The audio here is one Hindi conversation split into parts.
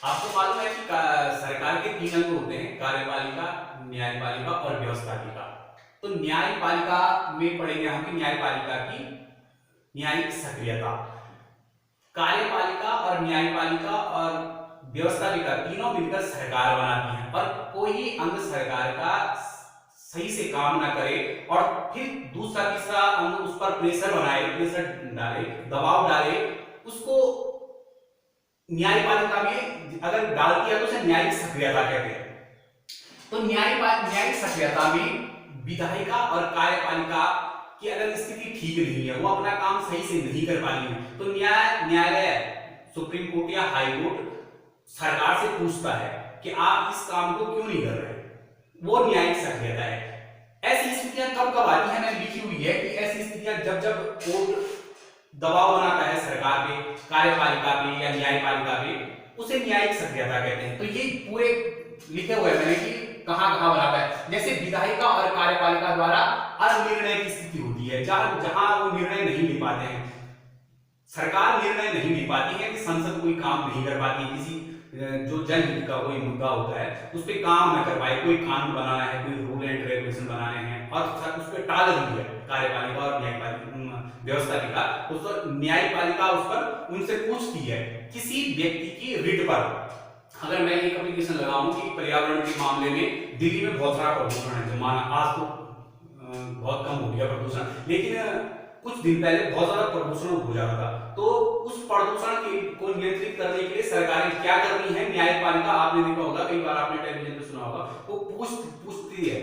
आपको मालूम है कि सरकार के 3 अंग होते हैं, कार्यपालिका, न्यायपालिका और व्यवस्थापिका। तो न्यायपालिका में पढ़ेंगे हम कि न्यायपालिका की न्यायिक सक्रियता। कार्यपालिका और न्यायपालिका और व्यवस्थापिका तीनों मिलकर सरकार बनाती हैं, और कोई अंग सरकार का सही से काम ना करे और फिर दूसरा तीसरा अंग उस पर प्रेशर बनाए, प्रेशर डाले, दबाव डाले, उसको न्यायपालिका में अगर डाल दिया तो उसे न्यायिक सक्रियता कहते हैं। तो न्यायिक सक्रियता में विधायिका और कार्यपालिका की अगर स्थिति ठीक नहीं है, वो अपना काम सही से नहीं कर पा रही है, तो न्यायालय, सुप्रीम कोर्ट या हाई कोर्ट सरकार से पूछता है कि आप इस काम को क्यों नहीं कर रहे। वो न्यायिक सक्रियता है। ऐसी स्थितियां कब कब आती है, मैंने लिखी हुई है कि ऐसी स्थितियां जब जब कोर्ट दबाव बनाता है सरकार पे, कार्यपालिका पे या न्यायपालिका पे, उसे न्यायिक सक्रियता कहते हैं। तो ये पूरे लिखे हुए मैंने कि कहां कहां बनाता है। जैसे विधायिका और कार्यपालिका द्वारा अनिर्णय की स्थिति होती है, जहां वो निर्णय नहीं ले पाते हैं, सरकार निर्णय नहीं ले पाती है कि संसद कोई काम नहीं कर पाती, किसी जो जनहित का कोई मुद्दा होता है उस पर काम न कर पाए, कोई कानून बनाना है, कोई रूल एंड रेगुलेशन बनाने हैं और उस पर टाल रही है कार्यपालिका और न्यायपालिका, व्यवस्थापिका, उस पर न्यायपालिका उस पर उनसे पूछती है किसी व्यक्ति की रिट पर। अगर मैं एक एप्लीकेशन लगाऊं कि पर्यावरण के मामले में दिल्ली में बहुत सारा प्रदूषण है, जमाना आज तो बहुत कम हो गया प्रदूषण, लेकिन कुछ दिन पहले बहुत ज्यादा प्रदूषण हो जाता था। तो उस प्रदूषण को नियंत्रित करने के लिए सरकारें क्या कर रही है, न्यायपालिका, आपने देखा होगा, कई बार आपने टेलीविजन पे सुना होगा, वो पूछती है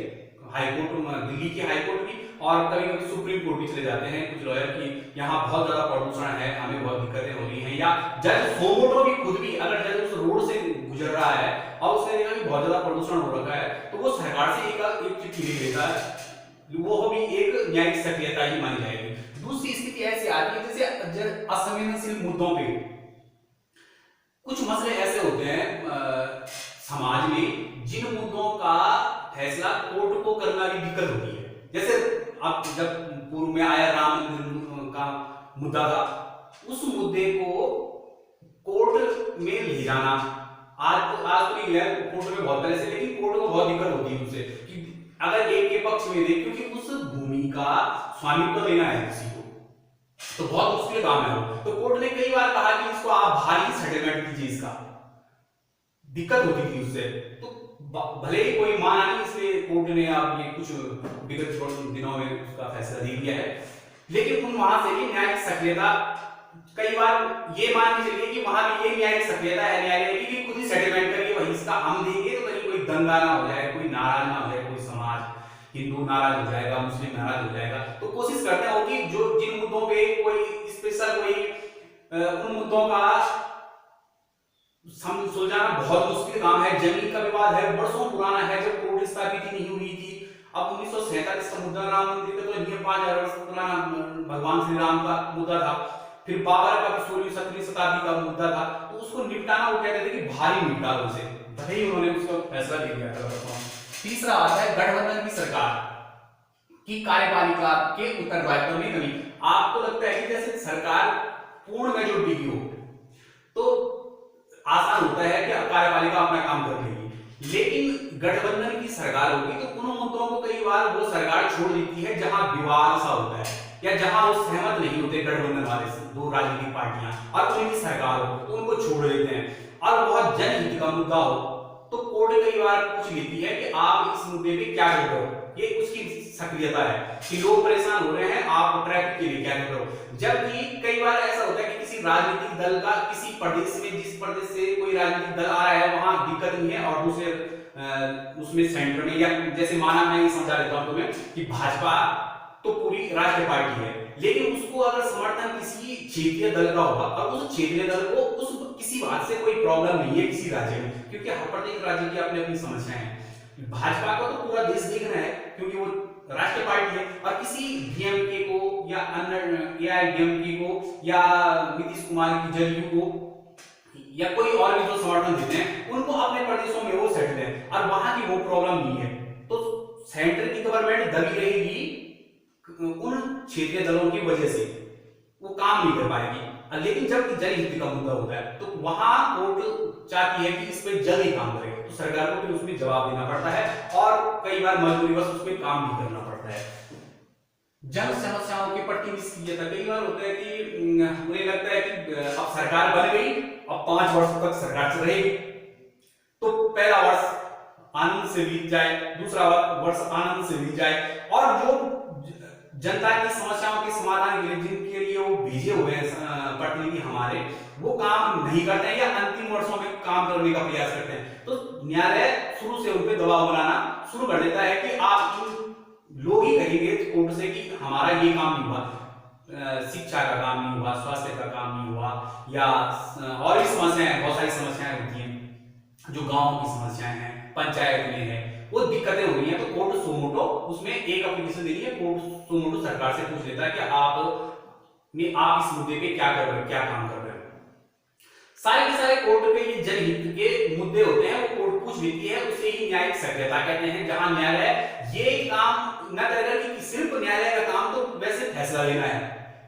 हाईकोर्ट, दिल्ली की हाईकोर्ट भी, और कभी कभी सुप्रीम कोर्ट भी चले जाते हैं कुछ लॉयर की, यहाँ बहुत ज्यादा प्रदूषण है, हमें बहुत दिक्कतें हो रही हैं। या जज सोमोटो भी खुद भी, अगर जज उस रोड से गुजर रहा है और उसने देखा कि बहुत ज्यादा प्रदूषण हो रखा है, तो वो सरकार से एक चिट्ठी लिख देता है, वो भी एक न्यायिक सक्रियता ही मानी जाएगी। दूसरी स्थिति ऐसी आती है जैसे असंवेदनशील मुद्दों पे, कुछ मसले ऐसे होते हैं समाज में जिन मुद्दों का फैसला कोर्ट को करना भी दिक्कत होती है। जैसे अब जब पूर्व में आया राम मंदिर का मुद्दा था, उस मुद्दे को कोर्ट में ले जाना, आज तो नहीं गया कोर्ट में बहुत पहले से, लेकिन कोर्ट को बहुत दिक्कत होती है उससे कि अगर एक के पक्ष में दे, क्योंकि उस भूमि का स्वामित्व लेना है किसी को, तो बहुत मुश्किल काम है वो। तो कोर्ट ने कई बार कहा कि इसको आप भारी सेटलमेंट कीजिए, इसका दिक्कत होती थी उससे। तो भले ही कोई माना नहीं, इसलिए कोर्ट ने अब ये कुछ विगत दिनों में उसका फैसला दे दिया है, लेकिन उन वहां से भी न्यायिक सक्रियता, कई बार ये मान के चलिए कि वहां भी ये न्यायिक सक्रियता है न्यायालय की, खुद ही सेटलमेंट करिए, वही इसका हम देंगे, तो कहीं कोई दंगा ना हो जाए, कोई नाराज ना हो जाए, कोई समाज, हिंदू नाराज हो जाएगा, मुस्लिम नाराज हो जाएगा। तो कोशिश करते हैं कि जो जिन मुद्दों पे कोई स्पेशल कोई उन मुद्दों का सुलझाना बहुत मुश्किल काम है। जमीन का विवाद है, वर्षों पुराना है, जब कोर्ट स्थापित ही नहीं हुई थी। अब 1947 का मुद्दा राम मंदिर का, तो 5000 वर्ष पुराना भगवान श्री राम का मुद्दा था। फिर बाबर का 16वीं 17वीं शताब्दी का मुद्दा था, तो उसको निपटाना वो कहते थे कि भारी निपटा दो उसे, भले ही उन्होंने उसका फैसला ले लिया था। तीसरा आता है गठबंधन की सरकार की कार्यपालिका के उत्तरदायित्व में कमी। आपको लगता है कि जैसे सरकार पूर्ण मेजॉरिटी की हो तो आसान होता है कि कार्यपालिका अपना काम कर लेगी, लेकिन गठबंधन की सरकार होगी तो उन मुद्दों को कई बार वो सरकार छोड़ देती है जहां विवाद सा होता है या जहां वो सहमत नहीं होते गठबंधन वाले से, दो राजनीतिक पार्टियां, और उनकी सरकार हो तो उनको छोड़ देते हैं। और बहुत जनहित का मुद्दा हो तो कोर्ट कई बार पूछ लेती है कि आप इस मुद्दे पे क्या कर रहे हो, ये उसकी सक्रियता है कि लोग परेशान हो रहे हैं, आप ट्रैफिक के लिए क्या कर रहे हो। जबकि कई बार ऐसा होता है कि किसी राजनीतिक दल का किसी प्रदेश में, जिस प्रदेश से कोई राजनीतिक दल आ रहा है वहां दिक्कत नहीं है, और दूसरे उसमें सेंटर में, या जैसे माना मैं ये समझा देता हूं तुम्हें कि भाजपा तो पूरी राष्ट्रीय पार्टी है, लेकिन उसको अगर समर्थन किसी क्षेत्रीय दल का होगा और उस क्षेत्रीय दल को उस किसी बात से कोई प्रॉब्लम नहीं है किसी राज्य में, क्योंकि हर प्रत्येक राज्य की अपनी अपनी समस्याएं हैं। भाजपा को तो पूरा देश देख रहा है क्योंकि वो राष्ट्रीय पार्टी है, और किसी डीएमके को या अन्य एआईडीएमके को या नीतीश कुमार की जदयू को या कोई और भी जो समर्थन देते हैं उनको अपने प्रदेशों में वो सेटल है और वहां की वो प्रॉब्लम नहीं है, तो सेंटर की गवर्नमेंट दबी रहेगी उन क्षेत्रीय दलों की वजह से, वो काम नहीं कर पाएगी। लेकिन जब जनहित का मुद्दा होता है तो वहां कोर्ट चाहती है कि इस पे जल्द ही काम करे, तो सरकार को फिर उसमें जवाब देना पड़ता है और कई बार मजबूरीवश उसमें काम भी करना पड़ता है। जन समस्याओं के प्रति निष्क्रियता, कई बार होता है कि उन्हें लगता है कि अब सरकार बन गई, अब 5 वर्ष तक सरकार चल रहेगी, तो पहला वर्ष आनंद से बीत जाए, दूसरा वर्ष आनंद से बीत जाए, और जो जनता की समस्याओं के समाधान के लिए जिनके लिए वो भेजे हुए हैं प्रतिनिधि हमारे, वो काम नहीं करते हैं या अंतिम वर्षों में काम करने का प्रयास करते हैं, तो न्यायालय शुरू से उन पर दबाव बनाना शुरू कर देता है कि आप लोग ही कहेंगे कोर्ट से कि हमारा ये काम नहीं हुआ, शिक्षा का काम नहीं हुआ, स्वास्थ्य का काम नहीं हुआ, या और भी समस्याएं, बहुत सारी समस्याएं होती हैं जो गांव की समस्याएं हैं, पंचायत में है, वो दिक्कतें हो रही हैं, तो कोर्ट सुमोटो उसमें एक एप्लीकेशन दे रही है, कोर्ट सुमोटो सरकार से पूछ लेता है कि आप इस मुद्दे पे क्या कर रहे हो, क्या काम कर रहे हो। सारे के सारे कोर्ट पे ये जनहित के मुद्दे होते हैं, वो कोर्ट पूछ लेती है, उसे ही न्यायिक सक्रियता कहते हैं, जहां न्यायालय ये काम न करेगा कि सिर्फ न्यायालय का काम तो वैसे फैसला लेना है,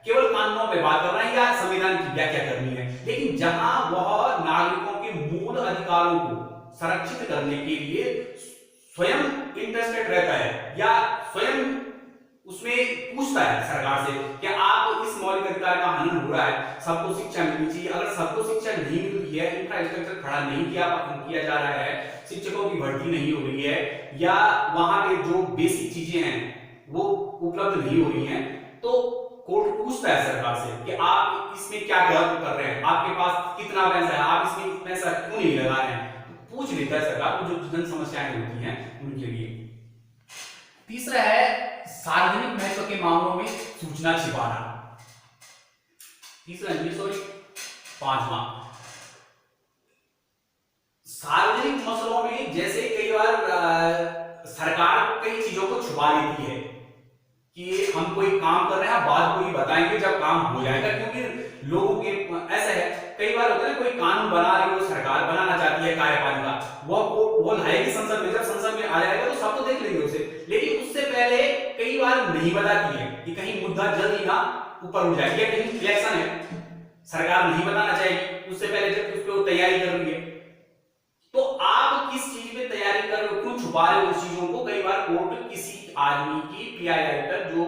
केवल कानूनों पे बात करना है या संविधान की व्याख्या करनी है, लेकिन जहां वह नागरिकों के मूल अधिकारों को संरक्षित करने के लिए स्वयं इंटरेस्टेड रहता है या स्वयं उसमें पूछता है सरकार से कि आप इस मौलिक अधिकार का हनन हो रहा है, सबको शिक्षा मिलनी चाहिए, अगर सबको शिक्षा नहीं मिल रही है, इंफ्रास्ट्रक्चर खड़ा नहीं किया जा रहा है, शिक्षकों की भर्ती नहीं हो रही है, या वहां पे जो बेसिक चीजें हैं वो उपलब्ध नहीं हो रही हैं, तो कोर्ट पूछता है सरकार से कि आप इसमें क्या कर रहे हैं, आपके पास कितना पैसा है, आप इसमें पैसा क्यों नहीं लगा रहे हैं, पूछ लेता है सरकार को जो जन समस्याएं होती हैं उनके लिए। तीसरा है सार्वजनिक महत्व के मामलों में सूचना छिपाना। तीसरा पांचवा, सार्वजनिक मसलों में जैसे कई बार सरकार कई चीजों को छुपा लेती है कि हम कोई काम कर रहे हैं, बाद को ही बताएंगे जब काम हो जाएगा, क्योंकि लोगों के ऐसा है, कई बार होता है कोई कानून बना रही हो सरकार, बनाना चाहती है कार्यपालिका, वो लाएगी संसद में, जब संसद में आ जाएगा तो सब तो देख लेंगे उसे, लेकिन उससे पहले कई बार नहीं बताती है कि कहीं मुद्दा जल्द ही ना ऊपर उठ जाए, या कहीं इलेक्शन है, सरकार नहीं बताना चाहेगी उससे पहले जब उस पर तैयारी कर रही है, तो आप किस चीज में तैयारी कर रहे हो, क्यों छुपा रहे हो उस चीजों को। कई बार कोर्ट किसी आदमी की पीआईआई पर, जो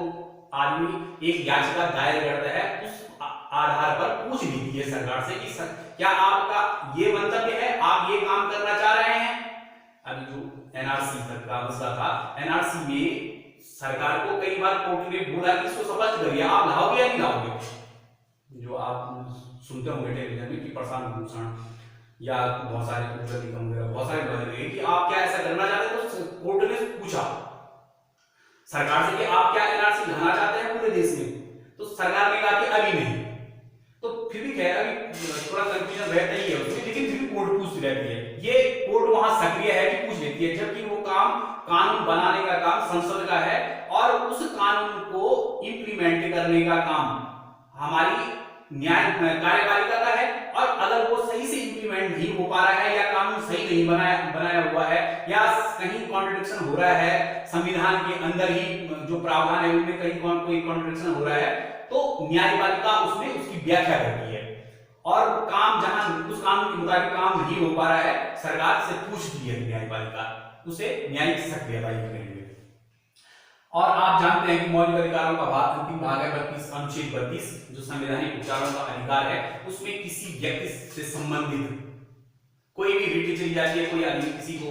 आदमी एक याचिका दायर करता है, उस आधार पर पूछ लेती है सरकार से कि क्या आपका ये मंतव्य है, आप ये काम करना चाह रहे हैं। अभी जो एनआरसी तक का मसला था, एनआरसी में सरकार को कई बार कोर्ट ने बोला कि इसको स्पष्ट करिए, आप लाओगे या नहीं लाओगे। जो आप सुनते होंगे टेलीविजन में कि प्रशांत भूषण या बहुत सारे बहुत सारे लोग कि आप क्या ऐसा करना चाहते हैं, तो कोर्ट ने पूछा सरकार से कि आप क्या एनआरसी लाना चाहते हैं पूरे देश में, तो सरकार ने कहा कि अभी नहीं, तो फिर भी क्या है, अभी थोड़ा कंफ्यूजन रहता ही है उसमें, लेकिन फिर भी कोर्ट पूछती रहती है, ये कोर्ट वहां सक्रिय है कि पूछ लेती है, जबकि वो काम कानून बनाने का काम संसद का है और उस कानून को इंप्लीमेंट करने का काम हमारी न्याय कार्यपालिका का है, और अगर वो सही से इंप्लीमेंट नहीं हो पा रहा है या कानून सही नहीं बनाया हुआ है या कहीं कॉन्ट्रडिक्शन हो रहा है संविधान के अंदर ही जो प्रावधान है उनमें कहीं कोई कॉन्ट्रडिक्शन हो रहा है, तो न्यायपालिका उसमें उसकी व्याख्या करती है, और काम जहां उस कानून के मुताबिक काम नहीं हो पा रहा है सरकार से पूछती है न्यायपालिका, उसे न्यायिक सक्रियता कहेंगे। और आप जानते हैं कि मौलिक अधिकारों का अंतिम भाग है 32, अनुच्छेद 32, जो संवैधानिक उपचारों का अधिकार है, उसमें किसी व्यक्ति से संबंधित कोई भी रिट चली जाती है, कोई आदमी किसी को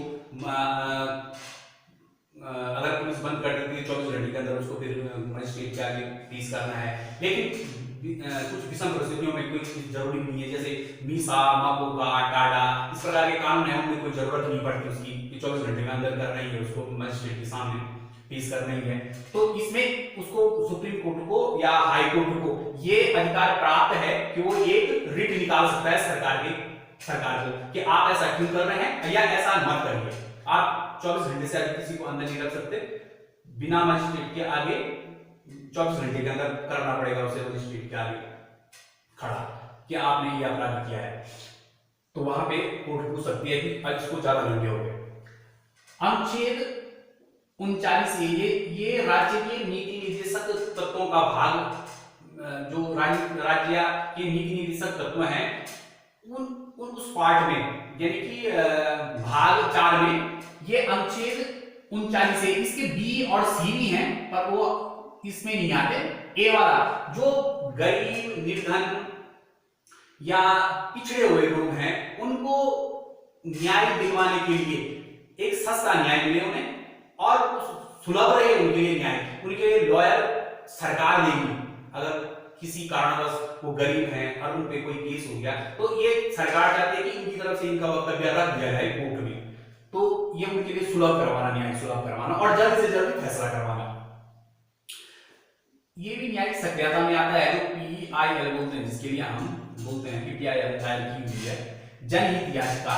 अगर पुलिस बंद कर देती है 24 घंटे के अंदर, उसको फिर मजिस्ट्रेट के आगे पेश करना है, लेकिन कुछ विषम परिस्थितियों में कोई जरूरी नहीं है, जैसे मीसा, मापोका, टाडा, इस प्रकार के कानून है, उनमें कोई जरूरत नहीं पड़ती उसकी 24 घंटे के अंदर करना ही है, उसको मजिस्ट्रेट के सामने पेश करना ही है, तो इसमें उसको सुप्रीम कोर्ट को या हाई कोर्ट को ये अधिकार प्राप्त है कि वो एक रिट निकाल सकता है सरकार को कि आप ऐसा क्यों कर रहे हैं या ऐसा मत करिए। आप 24 घंटे से अधिक किसी को अंदर नहीं रख सकते, बिना मजिस्ट्रेट के आगे 24 घंटे के अंदर करना पड़ेगा उसे मजिस्ट्रेट के आगे खड़ा कि आपने ये अपराध किया है, तो वहां पे कोर्ट पूछ सकती है कि इसको ज्यादा घंटे हो गए। अनुच्छेद 39 ये राज्य के नीति निर्देशक तत्वों का भाग जो राज्य के नीति निर्देशक तत्व हैं उन उन उस पार्ट में, यानी कि भाग 4 में ये अनुच्छेद 39 है, इसके बी और सी भी हैं पर वो इसमें नहीं आते। ए वाला जो गरीब, निर्धन या पिछड़े हुए लोग हैं उनको न्याय दिलवाने के लिए एक सस्ता न्याय मिले उन्हें और सुलभ रहे उनके लिए न्याय, उनके लिए लॉयर सरकार देगी। अगर किसी कारणवश वो गरीब हैं और उन पे कोई केस हो गया तो ये सरकार चाहती है कि इनकी तरफ से इनका वक्तव्य रख दिया जाए कोर्ट में, तो ये उनके लिए सुलभ करवाना, न्याय सुलभ करवाना और जल्द से जल्द फैसला करवाना। ये भी न्यायिक सक्रियता में आता है जो PIL बोलते हैं, जिसके लिए हम बोलते हैं कि PIL दायर की हुई है जनहित याचिका।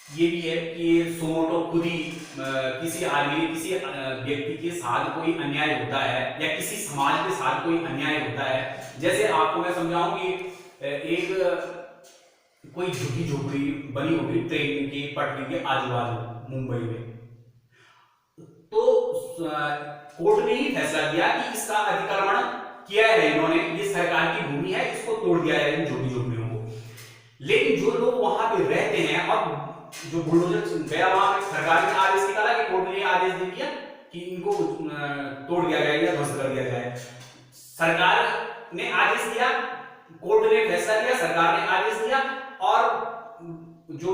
ये भी है कि सोमोटो खुद ही किसी आदमी, किसी व्यक्ति के साथ कोई अन्याय होता है या किसी समाज के साथ कोई अन्याय होता है, जैसे आपको मैं समझाऊं कि एक कोई झुकी झोपड़ी बनी होगी ट्रेन की पटरी के आजू बाजू मुंबई में, तो कोर्ट ने ही फैसला किया कि इसका अतिक्रमण किया है इन्होंने, ये सरकार की भूमि है, इसको तोड़ दिया जाए इन झुकी झोपड़ियों को। लेकिन जो लोग वहां पे रहते हैं और जो बुलडोजर गया वहां पे, सरकार ने आदेश निकाला कि कोर्ट ने आदेश दे दिया कि इनको तोड़ दिया जाए या ध्वस्त कर दिया जाए। सरकार ने आदेश दिया, कोर्ट ने फैसला दिया, सरकार ने आदेश दिया और जो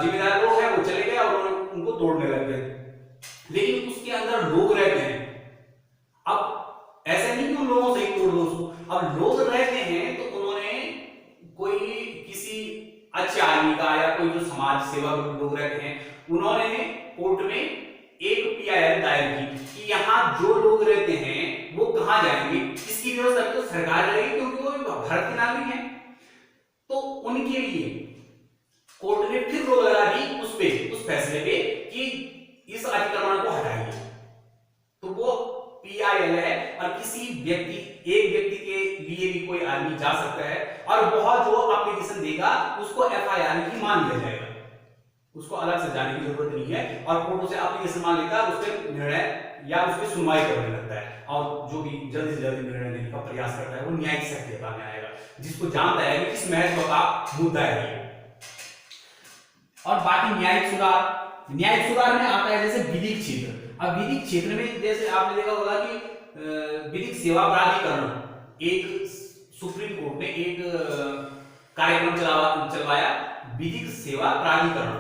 जिम्मेदार लोग हैं वो चले गए और उनको तोड़ने लग गए। लेकिन उसके अंदर लोग रहते हैं, अब ऐसा नहीं कि उन लोगों से ही तोड़ दो, अब लोग रहते हैं तो उन्होंने कोई किसी अच्छे आदमी का या कोई जो समाज सेवक लोग रहते हैं उन्होंने कोर्ट में एक PIL दायर की कि यहाँ जो लोग रहते हैं वो कहाँ जाएंगे, इसकी व्यवस्था तो सरकार करेगी क्योंकि वो भारत के नागरिक हैं। तो उनके लिए कोर्ट ने फिर रोक लगा दी उस फैसले पे कि इस अतिक्रमण को हटाइए। तो वो PIL है और किसी व्यक्ति, एक व्यक्ति के लिए भी कोई आदमी जा सकता है और बहुत जो एप्लीकेशन देगा उसको FIR ही मान लिया जाएगा, उसको अलग से जाने की जरूरत नहीं है और कोर्ट उसे एप्लीकेशन मान लेता है, उस पर निर्णय या उस पर सुनवाई करने लगता है और जो भी जल्दी से जल्दी निर्णय लेने का प्रयास करता है वो न्यायिक सक्रियता में आएगा, जिसको जानता है कि किस महत्व का मुद्दा है ये। और बाकी न्यायिक सुधार में आता है जैसे विधिक क्षेत्र। अब विधिक क्षेत्र में जैसे आपने देखा होगा कि विधिक सेवा प्राधिकरण, एक सुप्रीम कोर्ट ने एक कार्यक्रम चलवाया, विधिक सेवा प्राधिकरण,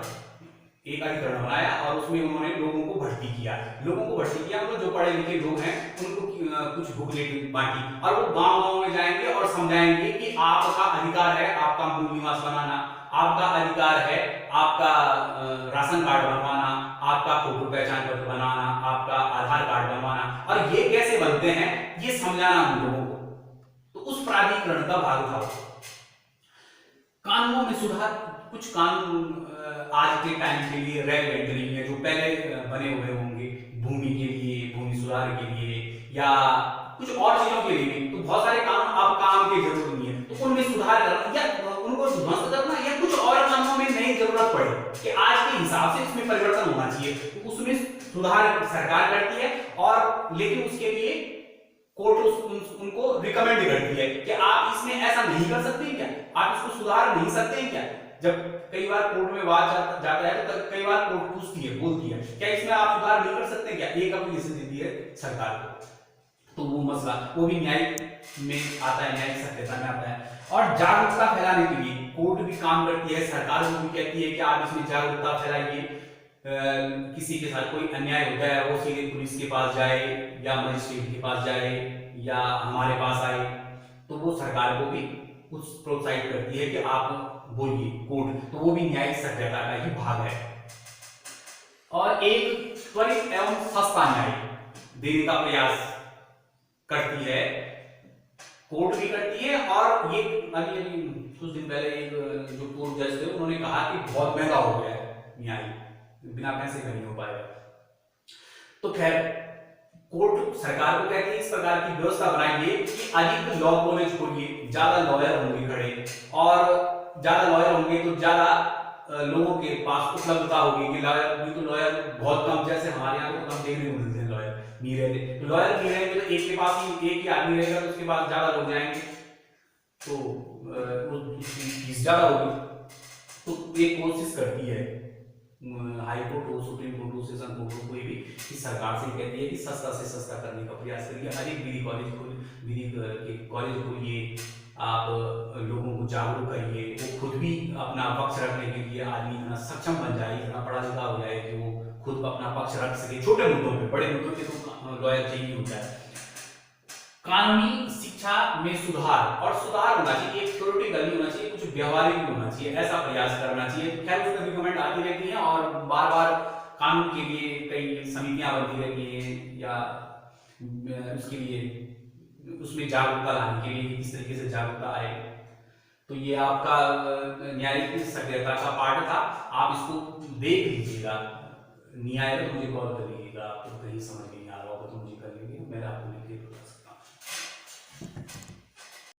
एक अधिकरण बनाया और उसमें उन्होंने लोगों को भर्ती किया, मतलब जो पढ़े लिखे लोग हैं उनको कुछ बुकलेट बांटी और वो गांव-गांव में जाएंगे और समझाएंगे कि आपका अधिकार है आपका मूल निवास बनाना, आपका अधिकार है आपका राशन कार्ड बनवाना, आपका फोटो पहचान पत्र बनाना, आपका आधार कार्ड बनवाना, और ये कैसे बनते हैं ये समझाना हम लोगों को। तो उस प्राधिकरण का भाग था। कानूनों में सुधार, कुछ कानून आज के टाइम के लिए रेलेवेंट नहीं है, जो पहले बने हुए होंगे भूमि के लिए, भूमि सुधार के लिए या कुछ और चीजों के लिए भी, तो बहुत सारे कानून अब काम की जरूरत नहीं है, तो उनमें सुधार करना या उनको ध्वस्त करना या कुछ और कानूनों में नई जरूरत पड़े कि आज के हिसाब से इसमें परिवर्तन होना चाहिए, तो उसमें सुधार सरकार करती है और लेकिन उसके लिए कोर्ट उनको रिकमेंड करती है कि आप इसमें ऐसा नहीं कर सकते क्या, आप इसको सुधार नहीं सकते हैं क्या। जब कई बार कोर्ट में बात जाता है तो कई बार कोर्ट पूछती है, बोलती है क्या इसमें आप सुधार नहीं कर सकते क्या, एक एप्लीकेशन देती है सरकार को, तो वो मसला वो भी न्यायिक में आता है, न्यायिक सक्रियता में आता है। और जागरूकता फैलाने के लिए कोर्ट भी काम करती है, सरकार को भी कहती है कि आप इसमें जागरूकता फैलाइए, किसी के साथ कोई अन्याय होता है वो सीधे पुलिस के पास जाए या मजिस्ट्रेट के पास जाए या हमारे पास आए, तो वो सरकार को भी कुछ प्रोत्साहित करती है कि आप बोलिए कोर्ट, तो वो भी न्यायिक सक्रियता का ही भाग है। और एक त्वरित एवं सस्ता न्याय देने का प्रयास करती है, कोर्ट भी करती है। और ये अभी कुछ दिन पहले एक जो कोर्ट जज थे उन्होंने कहा कि बहुत महंगा हो गया है न्याय, बिना पैसे का नहीं हो पाएगा। तो खैर कोर्ट सरकार को कहती है इस प्रकार की व्यवस्था बनाइए कि अधिक लॉ कॉलेज खोलिए, ज्यादा लॉयर होंगे खड़े, और ज्यादा लॉयर होंगे तो ज्यादा लोगों के पास उपलब्धता होगी कि लॉयर भी, तो लॉयर बहुत कम, जैसे हमारे यहाँ तो कम देखने को मिलते हैं लॉयर, नहीं रहते। तो लॉयर नहीं रहेंगे तो एक के पास ही एक ही आदमी रहेगा, तो उसके पास ज्यादा लोग जाएंगे, तो उसकी फीस ज्यादा होगी। तो एक कोशिश करती है हाई कोर्ट हो, सुप्रीम कोर्ट हो, सेशन कोर्ट हो, कोई भी, कि सरकार से कहती है कि सस्ता से सस्ता करने का प्रयास करिए, हर एक विधि कॉलेज को, विधि के कॉलेज खोलिए, आप लोगों को जागरूक करिए, वो खुद भी अपना पक्ष रखने के लिए आदमी इतना सक्षम बन जाए, इतना पढ़ा लिखा हो जाए कि वो खुद अपना पक्ष रख सके, छोटे मुद्दों पे, बड़े मुद्दों पे तो लॉयर चाहिए होता है। कानूनी शिक्षा में सुधार, और सुधार होना चाहिए, एक थ्योरेटिकल नहीं होना चाहिए, कुछ व्यवहारिक भी होना चाहिए, ऐसा प्रयास करना चाहिए। तो खैर उसमें भी कमेंट आती रहती है, और बार बार कानून के लिए कई समितियां बनती रहती हैं, या उसके लिए उसमें जागरूकता लाने के लिए किस तरीके से जागरूकता आए। तो ये आपका न्यायिक सक्रियता का पार्ट था, आप इसको देख लीजिएगा, न्याय में मुझे कॉल कर लीजिएगा, आपको कहीं समझ लीजिएगा।